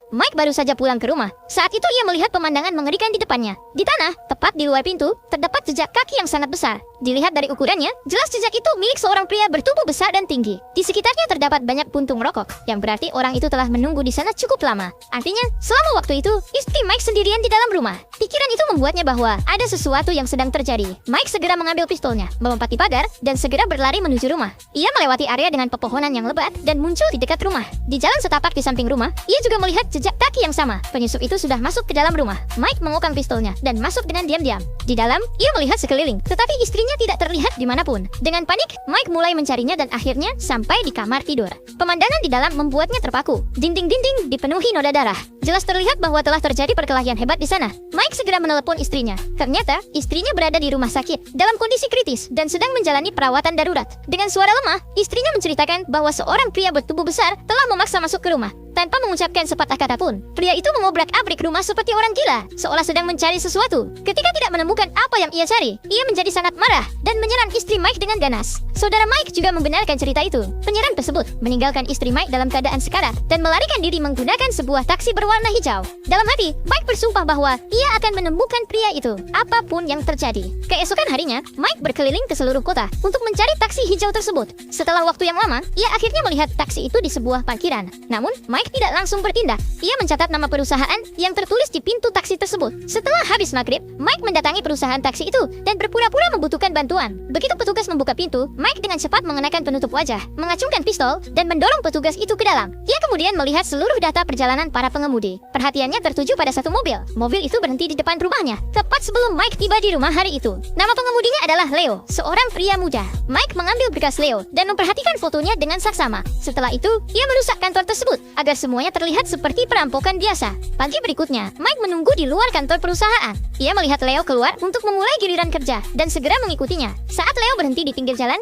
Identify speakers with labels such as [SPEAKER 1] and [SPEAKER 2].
[SPEAKER 1] Mike baru saja pulang ke rumah. Saat itu ia melihat pemandangan mengerikan di depannya. Di tanah, tepat di luar pintu, terdapat jejak kaki yang sangat besar. Dilihat dari ukurannya, jelas jejak itu milik seorang pria bertubuh besar dan tinggi. Di sekitarnya terdapat banyak puntung rokok, yang berarti orang itu telah menunggu di sana cukup lama. Artinya, selama waktu itu, istri Mike sendirian di dalam rumah. Pikiran itu membuatnya bahwa ada sesuatu yang sedang terjadi. Mike segera mengambil pistolnya, melompati pagar, dan segera berlari menuju rumah. Ia melewati area dengan pepohonan yang lebat dan muncul di dekat rumah. Di jalan setapak di samping rumah, ia juga melihat jejak kaki yang sama. Penyusup itu sudah masuk ke dalam rumah. Mike mengokang pistolnya dan masuk dengan diam-diam. Di dalam, ia melihat sekeliling, tetapi istrinya tidak terlihat dimanapun. Dengan panik, Mike mulai mencarinya dan akhirnya sampai di kamar tidur. Pemandangan di dalam membuatnya terpaku. Dinding-dinding dipenuhi noda darah. Jelas terlihat bahwa telah terjadi perkelahian hebat di sana. Mike segera menelepon istrinya. Ternyata, istrinya berada di rumah sakit dalam kondisi kritis dan sedang menjalani perawatan darurat. Dengan suara lemah, istrinya menceritakan bahwa seorang pria bertubuh besar telah memaksa masuk ke rumah. Tanpa mengucapkan sepatah kata pun, pria itu mengobrak-abrik rumah seperti orang gila, seolah sedang mencari sesuatu. Ketika tidak menemukan apa yang ia cari, ia menjadi sangat marah dan menyerang istri Mike dengan ganas. Saudara Mike juga membenarkan cerita itu. Penyerang tersebut meninggalkan istri Mike dalam keadaan sekarat dan melarikan diri menggunakan sebuah taksi berwarna hijau. Dalam hati, Mike bersumpah bahwa ia akan menemukan pria itu, apapun yang terjadi. Keesokan harinya, Mike berkeliling ke seluruh kota untuk mencari taksi hijau tersebut. Setelah waktu yang lama, ia akhirnya melihat taksi itu di sebuah parkiran. Namun, Mike tidak langsung bertindak. Ia mencatat nama perusahaan yang tertulis di pintu taksi tersebut. Setelah habis maghrib, Mike mendatangi perusahaan taksi itu dan berpura-pura membutuhkan bantuan. Begitu petugas membuka pintu, Mike dengan cepat mengenakan penutup wajah, mengacungkan pistol, dan mendorong petugas itu ke dalam. Ia kemudian melihat seluruh data perjalanan para pengemudi. Perhatiannya tertuju pada satu mobil. Mobil itu berhenti di depan rumahnya, tepat sebelum Mike tiba di rumah hari itu. Nama pengemudinya adalah Leo, seorang pria muda. Mike mengambil berkas Leo dan memperhatikan fotonya dengan saksama. Setelah itu, ia merusak kantor tersebut agar semuanya terlihat seperti perampokan biasa. Pagi berikutnya, Mike menunggu di luar kantor perusahaan. Ia melihat Leo keluar untuk memulai giliran kerja dan segera mengikutinya. Saat Leo berhenti di pinggir jalan,